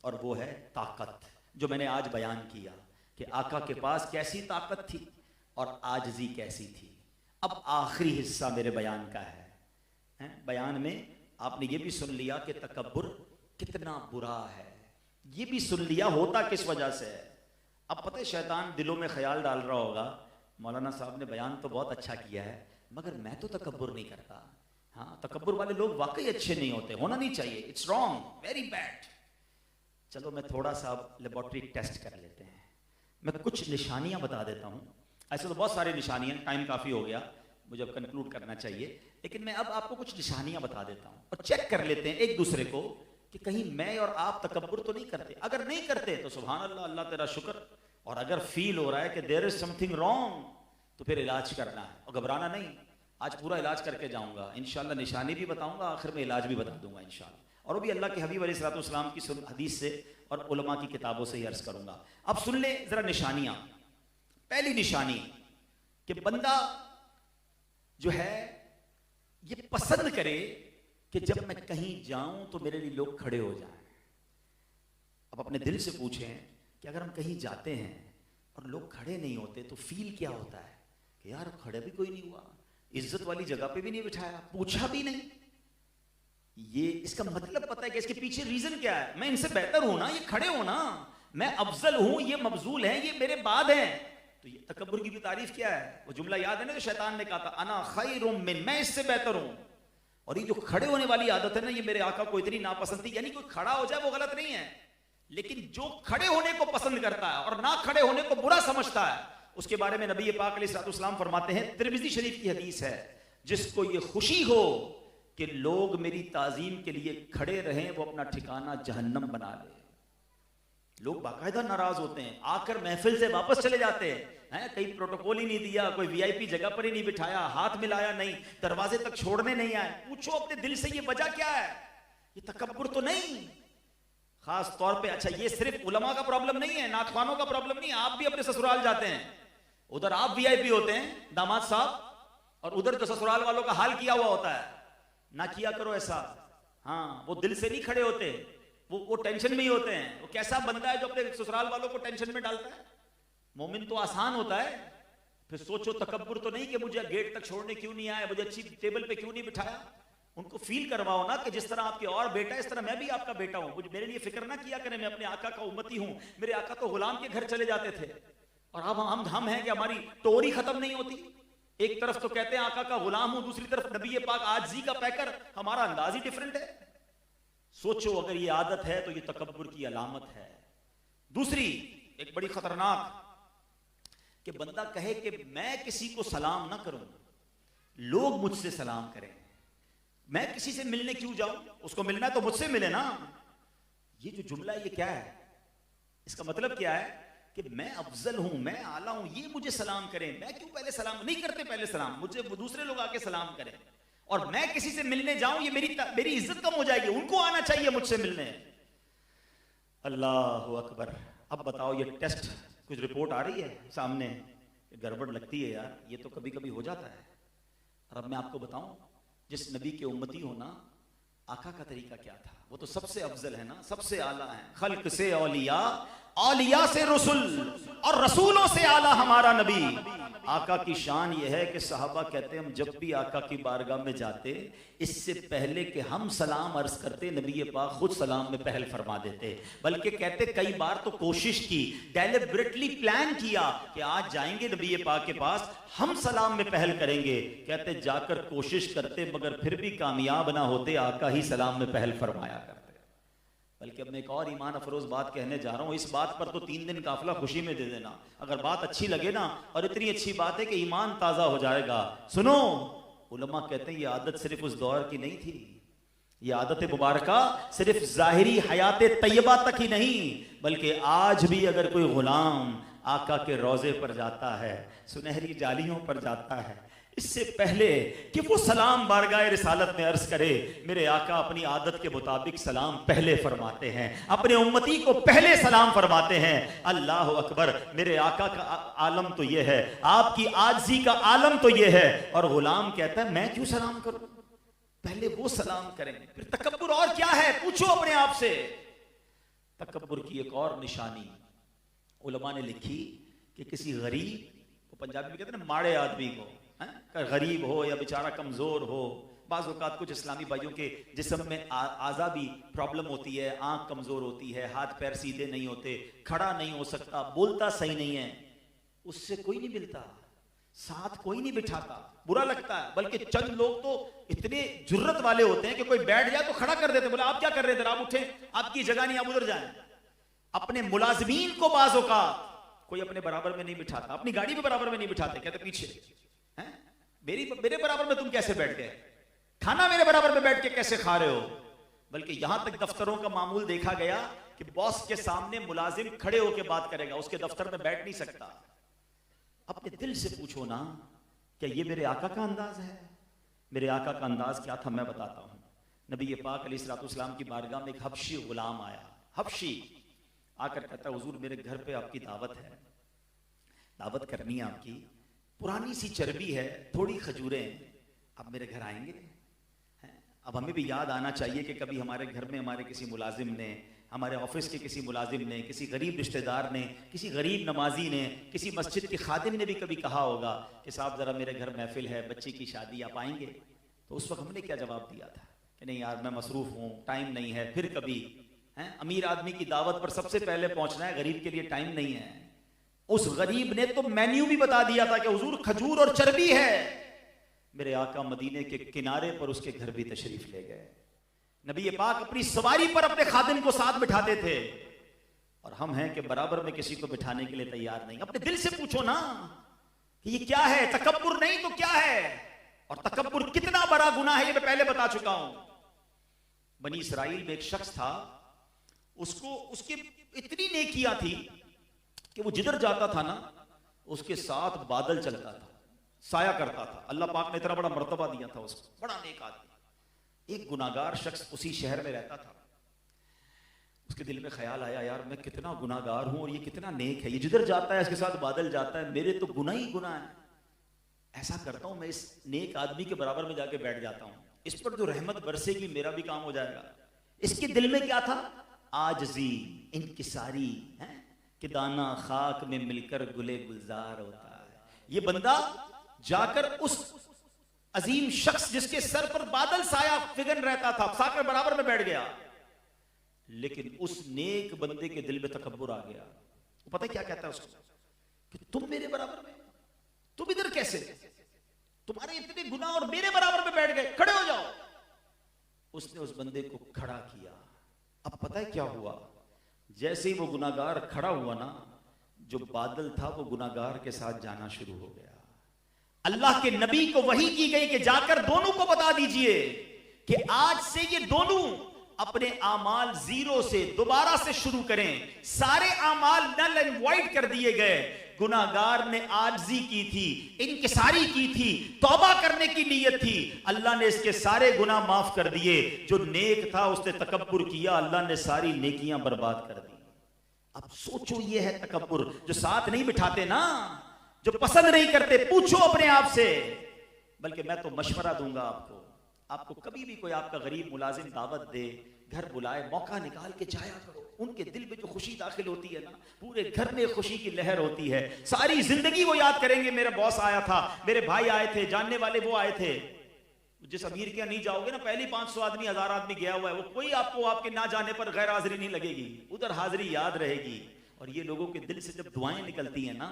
और वो है ताकत, जो मैंने आज बयान किया कि आका के पास कैसी ताकत थी और आजिज़ी कैसी थी। अब आखिरी हिस्सा मेरे बयान का है। बयान में आपने ये भी सुन लिया कि तकब्बुर कितना बुरा है, ये भी सुन लिया होता किस वजह से है। अब पता है शैतान दिलों में ख्याल डाल रहा होगा, मौलाना साहब ने बयान तो बहुत अच्छा किया है, मगर मैं तो तकब्बुर नहीं करता। हाँ, तकब्बुर वाले लोग वाकई अच्छे नहीं होते, होना नहीं चाहिए, इट्स रॉन्ग, वेरी बैड। चलो मैं थोड़ा सा लेबोरेटरी टेस्ट कर लेते हैं। मैं कुछ निशानियां बता देता हूं। ऐसे तो बहुत सारी निशानियां, टाइम काफी हो गया, मुझे अब कंक्लूड करना चाहिए, लेकिन मैं अब आपको कुछ निशानियां बता देता हूं और चेक कर लेते हैं एक दूसरे को कि कहीं मैं और आप तकब्बुर तो नहीं करते। अगर नहीं करते तो सुभान अल्लाह, अल्लाह तेरा शुक्र, और अगर फील हो रहा है कि देयर इज समथिंग रॉन्ग तो फिर इलाज करना है और घबराना नहीं। आज पूरा इलाज करके जाऊंगा इंशाल्लाह, निशानी भी बताऊंगा, आखिर में इलाज भी बता दूंगा इंशाल्लाह, और वो भी अल्लाह के हबीब अलैहिस्सलाम की हदीस से और उलमा की किताबों से ही अर्ज करूंगा। अब सुन ले जरा निशानियां। पहली निशानी कि बंदा जो है ये पसंद करे कि जब मैं कहीं जाऊं तो मेरे लिए लोग खड़े हो जाएं। अब अपने दिल से पूछें कि अगर हम कहीं जाते हैं और लोग खड़े नहीं होते तो फील क्या होता है कि यार खड़े भी कोई नहीं हुआ, इज्जत वाली जगह पे भी नहीं बिठाया, पूछा भी नहीं। ये इसका मतलब पता है कि इसके पीछे रीजन क्या है। मैं इनसे बेहतर हूं ना, ये खड़े हो ना, मैं अफजल हूं, ये मफजूल है, ये मेरे बाद हैं। तो ये तकब्बुर की भी तारीफ क्या है। वो जुमला याद है ना जो शैतान ने कहा था, अना खैरुम मिन, मैं इससे बेहतर हूं। और ये जो खड़े होने वाली आदत है ना, ये मेरे आका को इतनी नापसंद थी। यानी कोई खड़ा हो जाए वो गलत नहीं है, लेकिन जो खड़े होने को पसंद करता है और ना खड़े होने को बुरा समझता है, उसके बारे में नबी पाक अलैहिस्सलाम फरमाते हैं, तिरमिज़ी शरीफ की हदीस है, जिसको ये खुशी हो कि लोग मेरी ताजीम के लिए खड़े रहें, वो अपना ठिकाना जहन्नम बना ले। लोग बाकायदा नाराज होते हैं, आकर महफिल से वापस चले जाते हैं, कहीं प्रोटोकॉल ही नहीं दिया, कोई वीआईपी जगह पर ही नहीं बिठाया, हाथ मिलाया नहीं, दरवाजे तक छोड़ने नहीं आए। पूछो अपने दिल से ये वजह क्या है? ये तकब्बुर तो नहीं, खास तौर पे। अच्छा, ये सिर्फ उलमा का प्रॉब्लम नहीं है, नाखवानों का प्रॉब्लम नहीं है। आप भी अपने ससुराल जाते हैं, उधर आप वीआईपी होते हैं दामाद साहब, और उधर तो ससुराल वालों का हाल किया हुआ होता है। ना किया करो ऐसा। हाँ, वो दिल से नहीं खड़े होते, वो टेंशन में ही होते हैं। वो कैसा बंदा है जो अपने ससुराल वालों को टेंशन में डालता है? मोमिन तो आसान होता है। फिर सोचो, तकब्बुर तो नहीं कि मुझे गेट तक छोड़ने क्यों नहीं आया, मुझे अच्छी टेबल पे क्यों नहीं बिठाया। उनको फील करवाओ ना कि जिस तरह आपके और बेटा है, इस तरह मैं भी आपका बेटा हूं। मुझे मेरे लिए फिक्र ना किया करें, मैं अपने आका का उम्मती हूं। मेरे आका तो गुलाम के घर चले जाते थे, और अब हम हैं कि हमारी टोरी खत्म नहीं होती। एक तरफ तो कहते हैं आका का गुलाम हूं, दूसरी तरफ नबी पाक आजी का पैकर। हमारा अंदाज ही डिफरेंट है। सोचो, अगर ये आदत है तो ये तकब्बुर की अलामत है। दूसरी एक बड़ी खतरनाक, कि बंदा कहे कि मैं किसी को सलाम ना करूं, लोग मुझसे सलाम करें। मैं किसी से मिलने क्यों जाऊं? उसको मिलना है तो मुझसे मिले ना। ये जो जुमला है, ये क्या है? इसका मतलब क्या है कि मैं अफजल हूं, मैं आला हूं, ये मुझे सलाम करें। मैं क्यों पहले सलाम नहीं करते? पहले सलाम मुझे दूसरे लोग आके सलाम करें, और मैं किसी से मिलने जाऊं, ये मेरी इज्जत कम हो जाएगी। उनको आना चाहिए मुझसे मिलने। अल्लाह अकबर। अब बताओ, ये टेस्ट कुछ रिपोर्ट आ रही है सामने, गड़बड़ लगती है यार। ये तो कभी कभी हो जाता है। और अब मैं आपको बताऊं, जिस नबी के उम्मती हो ना, आका का तरीका क्या था? वो तो सबसे अफजल है ना, सबसे आला है। खल्क से औलिया, औलिया से रसूल, और रसूलों से आला हमारा नबी। आका की शान यह है कि सहाबा कहते हैं, हम जब भी आका की बारगाह में जाते, इससे पहले कि हम सलाम अर्ज करते, नबी पाक खुद सलाम में पहल फरमा देते। बल्कि कहते, कई बार तो कोशिश की, डेलिबरेटली प्लान किया कि आज जाएंगे नबी पाक के पास, हम सलाम में पहल करेंगे। कहते जाकर कोशिश करते, मगर फिर भी कामयाब ना होते, आका ही सलाम में पहल फरमाया करते। बल्कि अब मैं एक और ईमान अफरोज बात कहने जा रहा हूं। इस बात पर तो 3 दिन काफिला खुशी में दे देना, अगर बात अच्छी लगे ना, और इतनी अच्छी बात है कि ईमान ताजा हो जाएगा। सुनो, उलमा कहते हैं ये आदत सिर्फ उस दौर की नहीं थी। ये आदत मुबारका सिर्फ जाहिरी हयात तैयबा तक ही नहीं, बल्कि आज भी अगर कोई गुलाम आका के रोजे पर जाता है, सुनहरी जालियों पर जाता है, इससे पहले कि वो सलाम बारगाह रिसालत में अर्ज करे, मेरे आका अपनी आदत के मुताबिक सलाम पहले फरमाते हैं, अपने उम्मती को पहले सलाम फरमाते हैं। अल्लाह अकबर। मेरे आका का आलम तो ये है, आपकी आजी का आलम तो ये है, और गुलाम कहता है मैं क्यों सलाम करूं? पहले वो सलाम करें। फिर तकब्बुर और क्या है? पूछो अपने आप से। तकब्बुर की एक और निशानी उलमा ने लिखी कि किसी गरीब, वो पंजाबी में कहते हैं ना, माड़े आदमी को, गरीब हो या बेचारा कमजोर हो, बाज़ औक़ात कुछ इस्लामी भाइयों के जिस्म में आज़ा भी प्रॉब्लम होती है, आंख कमजोर होती है, हाथ पैर सीधे नहीं होते, खड़ा नहीं हो सकता, बोलता सही नहीं है, उससे कोई नहीं मिलता, साथ कोई नहीं बिठाता, बुरा लगता है। बल्कि चंद लोग तो इतने जुर्रत वाले होते हैं कि कोई बैठ जाए तो खड़ा कर देते, बोले आप क्या कर रहे थे, आप उठे, आपकी जगह नहीं, आप उधर जाएं। अपने मुलाजिमीन को बाज़ औक़ात कोई अपने बराबर में नहीं बिठाता, अपनी गाड़ी भी बराबर में नहीं बिठाते, कहते पीछे हैं, मेरे बराबर में तुम कैसे बैठ गए, खाना मेरे बराबर में बैठ के कैसे खा रहे हो। बल्कि यहां तक दफ्तरों का मामूल देखा गया कि बॉस के सामने मुलाजिम खड़े होकर बात करेगा, उसके दफ्तर में बैठ नहीं सकता। अपने दिल से पूछो ना, क्या ये मेरे आका का अंदाज है? मेरे आका का अंदाज क्या था मैं बताता हूं। नबी पाक अलैहिस्सलाम की बारगाह में एक हबशी गुलाम आया। हबशी आकर कहता, हुजूर मेरे घर पे आपकी दावत है, दावत करनी है आपकी, पुरानी सी चर्बी है, थोड़ी खजूरें हैं, आप मेरे घर आएंगे? अब हमें भी याद आना चाहिए कि कभी हमारे घर में हमारे किसी मुलाजिम ने, हमारे ऑफिस के किसी मुलाजिम ने, किसी गरीब रिश्तेदार ने, किसी गरीब नमाजी ने, किसी मस्जिद के खादिम ने भी कभी कहा होगा कि साहब ज़रा मेरे घर महफिल है, बच्ची की शादी, आप आएंगे? तो उस वक्त हमने क्या जवाब दिया था कि नहीं यार मैं मसरूफ़ हूँ, टाइम नहीं है, फिर कभी। हैं, अमीर आदमी की दावत पर सबसे पहले पहुँचना है, गरीब के लिए टाइम नहीं है। उस गरीब ने तो मेन्यू भी बता दिया था कि हुजूर खजूर और चर्बी है। मेरे आका मदीने के किनारे पर उसके घर भी तशरीफ ले गए। नबी पाक अपनी सवारी पर अपने खादिम को साथ बिठाते थे। और हम हैं कि बराबर में किसी को बिठाने के लिए तैयार नहीं। अपने दिल से पूछो ना कि ये क्या है, तकब्बुर नहीं तो क्या है, और तकब्बुर कितना बड़ा गुनाह है, ये मैं पहले बता चुका हूं। बनी इसराइल में एक शख्स था, उसको उसके इतनी नेकियां थी कि वो जिधर जाता था ना उसके साथ बादल चलता था, साया करता था। अल्लाह पाक ने इतना बड़ा मर्तबा दिया था उसको, बड़ा नेक आदमी। एक गुनाहगार शख्स उसी शहर में रहता था। उसके दिल में ख्याल आया, यार मैं कितना गुनाहगार हूं और ये कितना नेक है, ये जिधर जाता है इसके साथ बादल जाता है, मेरे तो गुनाह ही गुनाह है। ऐसा करता हूं मैं इस नेक आदमी के बराबर में जाके बैठ जाता हूं, इस पर जो रहमत बरसेगी मेरा भी काम हो जाएगा। इसके दिल में क्या था? आजजी, इनकिसारी है कि दाना खाक में मिलकर गुले गुलजार होता है। ये बंदा जाकर उस अजीम शख्स जिसके सर पर बादल साया फिगन रहता था, साकर बराबर में बैठ गया। लेकिन उस नेक बंदे के दिल में तकब्बुर आ गया। वो पता है क्या कहता है उसको कि तुम मेरे बराबर में, तुम इधर कैसे, तुम्हारे इतने गुनाह और मेरे बराबर में बैठ गए, खड़े हो जाओ। उसने उस बंदे को खड़ा किया। अब पता है क्या हुआ? जैसे ही वो गुनाहगार खड़ा हुआ ना, जो बादल था वो गुनाहगार के साथ जाना शुरू हो गया। अल्लाह के नबी को वही की गई कि जाकर दोनों को बता दीजिए कि आज से ये दोनों अपने आमाल जीरो से दोबारा से शुरू करें। सारे आमाल नल एंड वाइड कर दिए गए। गुनाहगार ने आजिज़ी की थी, इनकिसारी की थी, तौबा करने की नीयत थी, अल्लाह ने इसके सारे गुनाह माफ कर दिए। जो नेक था उसने तकब्बुर किया, अल्लाह ने सारी नेकियां बर्बाद कर दी। अब सोचो, ये है तकब्बुर। जो साथ नहीं बिठाते ना, जो पसंद नहीं करते, पूछो अपने आप से। बल्कि मैं तो मशवरा दूंगा आपको कभी भी कोई आपका गरीब मुलाजिम दावत दे, घर बुलाए, मौका निकाल के जाया करो। उनके दिल में जो खुशी दाखिल होती है ना, पूरे घर में खुशी की लहर होती है। सारी जिंदगी वो याद करेंगे, मेरा बॉस आया था, मेरे भाई आए थे, जानने वाले वो आए थे। जिस अमीर के नहीं जाओगे ना, पहले 500 आदमी 1000 आदमी गया हुआ है, वो कोई आपको आपके ना जाने पर गैर हाजिरी नहीं लगेगी, उधर हाजिरी याद रहेगी। और ये लोगों के दिल से जब दुआएं निकलती हैं ना,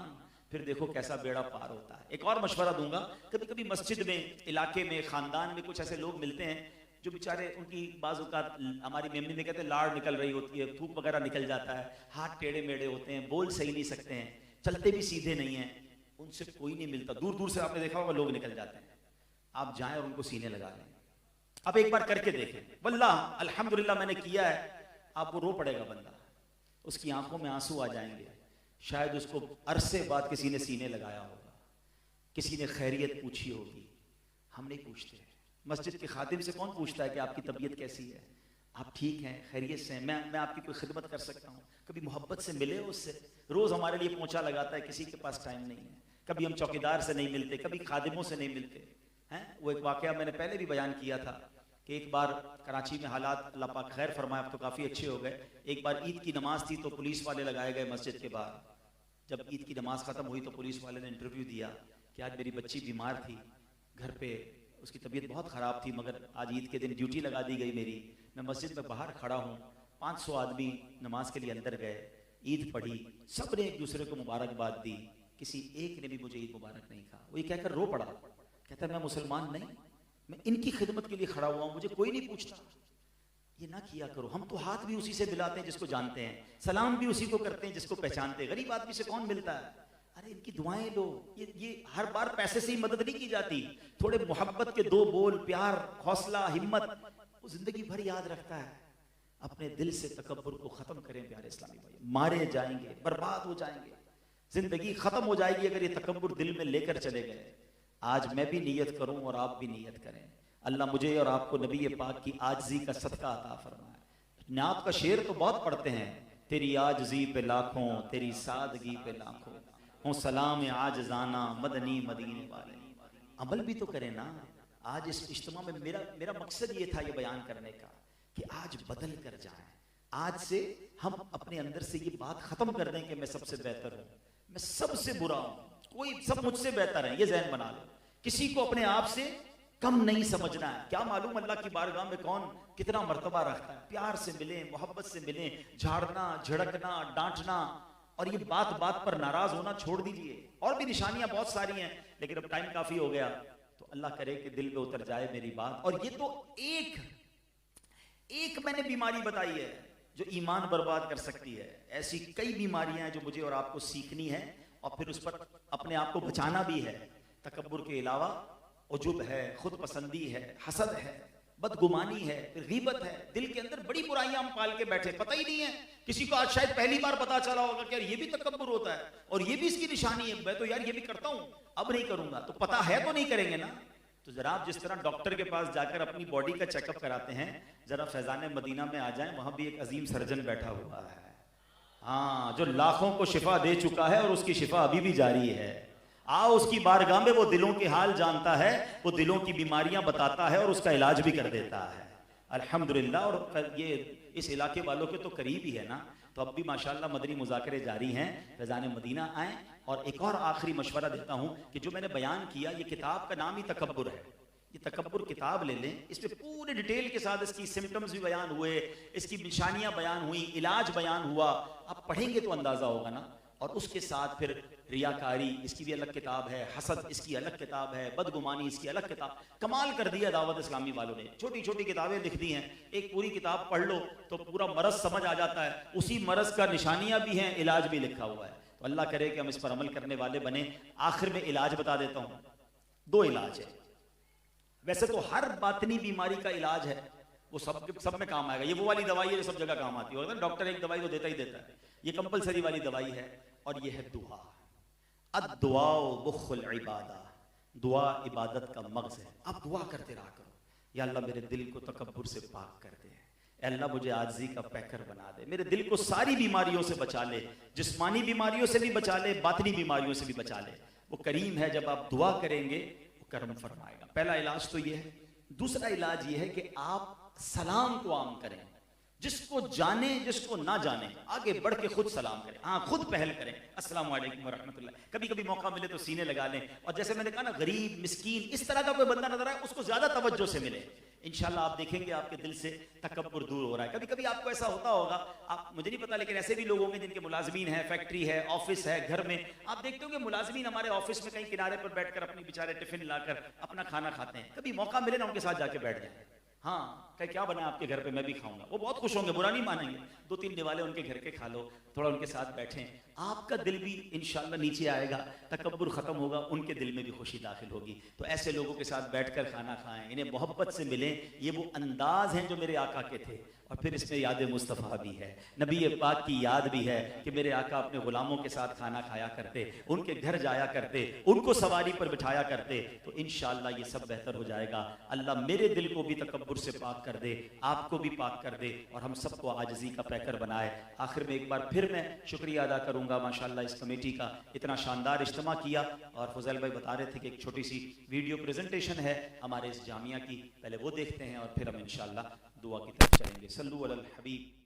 फिर देखो कैसा बेड़ा पार होता है। एक और मशवरा दूंगा, कभी कभी मस्जिद में, इलाके में, खानदान में कुछ ऐसे लोग मिलते हैं जो बेचारे, उनकी बाजू का, हमारी मेमनी में कहते हैं लाड़ निकल रही होती है, थूक वगैरह निकल जाता है, हाथ टेढ़े मेढ़े होते हैं, बोल सही नहीं सकते हैं, चलते भी सीधे नहीं हैं, उनसे कोई नहीं मिलता। दूर दूर से आपने देखा होगा लोग निकल जाते हैं। आप जाएं और उनको सीने लगा लें। अब एक बार करके देखें, वल्लाह अल्हम्दुलिल्लाह मैंने किया है, आपको रो पड़ेगा बंदा, उसकी आंखों में आंसू आ जाएंगे। शायद उसको अरसे बाद किसी ने सीने लगाया होगा, किसी ने खैरियत पूछी होगी। हम नहीं पूछते। मस्जिद के खादिम से कौन पूछता है कि आपकी तबीयत कैसी है, आप ठीक हैं, खैरियत से हैं, मैं आपकी कोई खिदमत कर सकता हूँ? कभी मोहब्बत से मिले उससे। रोज हमारे लिए पोंछा लगाता है, किसी के पास टाइम नहीं है। कभी हम चौकीदार से नहीं मिलते, कभी खादिमों से नहीं मिलते हैं। वो एक वाकया मैंने पहले भी बयान किया था कि एक बार कराची में हालात अल्लाह पाक खैर फरमाए, अब तो काफ़ी अच्छे हो गए। एक बार ईद की नमाज थी तो पुलिस वाले लगाए गए मस्जिद के बाहर। जब ईद की नमाज ख़त्म हुई तो पुलिस वाले ने इंटरव्यू दिया कि आज मेरी बच्ची बीमार थी घर पे, उसकी तबीयत बहुत ख़राब थी, मगर आज ईद के दिन ड्यूटी लगा दी गई मेरी, मैं मस्जिद में बाहर खड़ा हूँ, 500 आदमी नमाज के लिए अंदर गए, ईद पढ़ी, सब ने एक दूसरे को मुबारकबाद दी, किसी एक ने भी मुझे ईद मुबारक नहीं कहा। वो ये कहकर रो पड़ा, कहता मैं मुसलमान नहीं, मैं इनकी खिदमत के लिए खड़ा हुआ हूँ, मुझे कोई नहीं पूछता। ये ना किया करो। हम तो हाथ भी उसी से मिलाते हैं जिसको जानते हैं, सलाम भी उसी को करते हैं जिसको पहचानते हैं। गरीब आदमी से कौन मिलता है? अरे इनकी दुआएं लो। ये हर बार पैसे से ही मदद नहीं की जाती। थोड़े मोहब्बत के 2 बोल, प्यार, हौसला, हिम्मत, वो जिंदगी भर याद रखता है। अपने दिल से तकब्बुर को खत्म करें प्यारे इस्लामी भाई, मारे जाएंगे, बर्बाद हो जाएंगे, जिंदगी खत्म हो जाएगी अगर ये तकब्बुर दिल में लेकर चले गए। आज मैं भी नियत करूं और आप भी नियत करें, अल्लाह मुझे और आपको नबी पाक की आजिज़ी का सदका अता फरमाए। नात का शेर तो बहुत पढ़ते हैं, तेरी आजिज़ी पे लाखों, तेरी सादगी पे लाखों, हो सलाम आजजाना मदनी मदीने वाले। अमल भी तो करें ना। आज इस इज्तिमा में मेरा मकसद ये था ये बयान करने का कि आज बदल कर जाए। आज से हम अपने अंदर से ये बात खत्म कर दें कि मैं सबसे बेहतर हूँ, मैं सबसे बुरा हूँ, कोई सब मुझसे बेहतर है, ये ज़हन बना लो। किसी को अपने आप से कम नहीं समझना है। क्या मालूम अल्लाह की बारगाह में कौन कितना मर्तबा रखता है। प्यार से मिलें, मोहब्बत से मिलें, झाड़ना, झड़कना, डांटना और ये बात बात पर नाराज होना छोड़ दीजिए। और भी निशानियां बहुत सारी हैं, लेकिन अब टाइम काफी हो गया, तो अल्लाह करे कि दिल में उतर जाए मेरी बात। और ये तो एक मैंने बीमारी बताई है जो ईमान बर्बाद कर सकती है। ऐसी कई बीमारियां हैं जो मुझे और आपको सीखनी है और फिर उस पर अपने आप को बचाना भी है। तकब्बुर के अलावा उजुब है, खुद पसंदी है, हसद है, बदगुमानी है, गीबत है। दिल के अंदर बड़ी बुराइयां हम पाल के बैठे, पता ही नहीं है। किसी को आज शायद पहली बार पता चला होगा कि यार ये भी तकब्बुर होता है और ये भी इसकी निशानी है। मैं तो यार ये भी करता हूं, अब नहीं करूंगा। तो पता है तो नहीं करेंगे ना। तो जरा आप जिस तरह डॉक्टर के पास जाकर अपनी बॉडी का चेकअप कराते हैं, जरा फैजान मदीना में आ जाएं, वहां भी एक अजीम सर्जन बैठा हुआ है, हाँ, जो लाखों को शिफा दे चुका है और उसकी शिफा अभी भी जारी है। आओ उसकी बारगाह में, वो दिलों के हाल जानता है, वो दिलों की बीमारियां बताता है और उसका इलाज भी कर देता है। अल्हम्दुलिल्लाह। और ये इस इलाके वालों के तो करीब ही है ना, तो अब भी माशाल्लाह मदनी मुज़ाकरे जारी हैं। फैज़ान मदीना आएँ। और एक और आखिरी मशवरा देता हूँ कि जो मैंने बयान किया, ये किताब का नाम ही तकब्बुर है। ये तकब्बुर किताब ले लें, इसमें पूरे डिटेल के साथ इसकी सिम्टम्स भी बयान हुए, इसकी निशानियां बयान हुई, इलाज बयान हुआ। आप पढ़ेंगे तो अंदाजा होगा ना। और उसके साथ फिर रियाकारी, इसकी भी अलग किताब है, हसद इसकी अलग किताब है, बदगुमानी इसकी अलग किताब। कमाल कर दिया दावत इस्लामी वालों ने, छोटी छोटी किताबें लिख दी हैं। एक पूरी किताब पढ़ लो तो पूरा मरज समझ आ जाता है, उसी मरज का निशानियां भी हैं, इलाज भी लिखा हुआ है। तो अल्लाह करे कि हम इस पर अमल करने वाले बने। आखिर में इलाज बता देता हूं, 2 इलाज है। वैसे तो हर बातनी बीमारी का इलाज है, वो सब में काम आएगा। ये वो वाली दवाई है जो सब जगह काम आती है, डॉक्टर एक दवाई तो देता ही देता है। ये कंपलसरी वाली दवाई है और ये है दुआ। अद्दुआ बुखुल इबादा, दुआ इबादत का मग़ज़ है। आप दुआ करते रहा करो, या अल्लाह मेरे दिल को तकब्बुर से पाक कर दे, अल्लाह मुझे आजिज़ी का पैकर बना दे, मेरे दिल को सारी बीमारियों से बचा ले, जिस्मानी बीमारियों से भी बचा ले, बातनी बीमारियों से भी बचा ले। वो करीम है, जब आप दुआ करेंगे वो करम फरमाएगा। पहला इलाज तो ये है। दूसरा इलाज ये है कि आप सलाम को आम करें। जिसको जाने जिसको ना जाने, आगे बढ़ के खुद सलाम करें, हाँ खुद पहल करें, अस्सलाम वालेकुम व रहमतुल्लाह। कभी कभी मौका मिले तो सीने लगा लें। और जैसे मैंने कहा ना, गरीब मिस्कीन इस तरह का कोई बंदा नजर आए, उसको ज्यादा तवज्जो से मिले। इंशाल्लाह आप देखेंगे आपके दिल से तकब्बुर दूर हो रहा है। कभी कभी आपको ऐसा होता होगा, आप मुझे नहीं पता, लेकिन ऐसे भी लोग होंगे जिनके मुलाजमीन है, फैक्ट्री है, ऑफिस है, घर में आप देखते होंगे मुलाजमीन हमारे ऑफिस में कहीं किनारे पर बैठकर अपनी बेचारे टिफिन लाकर अपना खाना खाते हैं। कभी मौका मिले ना उनके साथ जाके बैठ जाए, हाँ कहीं क्या बना आपके घर पे, मैं भी खाऊंगा। वो बहुत खुश होंगे, बुरा नहीं मानेंगे। 2-3 निवाले उनके घर के खा लो, थोड़ा उनके साथ बैठें, आपका दिल भी इंशाल्लाह नीचे आएगा, तकब्बुर खत्म होगा, उनके दिल में भी खुशी दाखिल होगी। तो ऐसे लोगों के साथ बैठकर खाना खाएं, इन्हें मोहब्बत से मिलें। ये वो अंदाज हैं जो मेरे आका के थे। और फिर इसमें याद मुस्तफ़ा भी है, नबी पाक की याद भी है कि मेरे आका अपने गुलामों के साथ खाना खाया करते, उनके घर जाया करते, उनको सवारी पर बिठाया करते। तो इंशाअल्लाह ये सब बेहतर हो जाएगा। अल्लाह मेरे दिल को भी तकब्बुर से पाक कर दे, आपको भी पाक कर दे और हम सबको आजिज़ी का पैकर बनाए। आखिर में एक बार फिर मैं शुक्रिया अदा करूँगा माशाअल्लाह इस कमेटी का, इतना शानदार इज्तिमा किया। और फजल भाई बता रहे थे कि एक छोटी सी वीडियो प्रेजेंटेशन है हमारे इस जामिया की, पहले वो देखते हैं और फिर हम इंशाअल्लाह दुआ की तरफ चलेंगे। सल्लु अलल हबीब।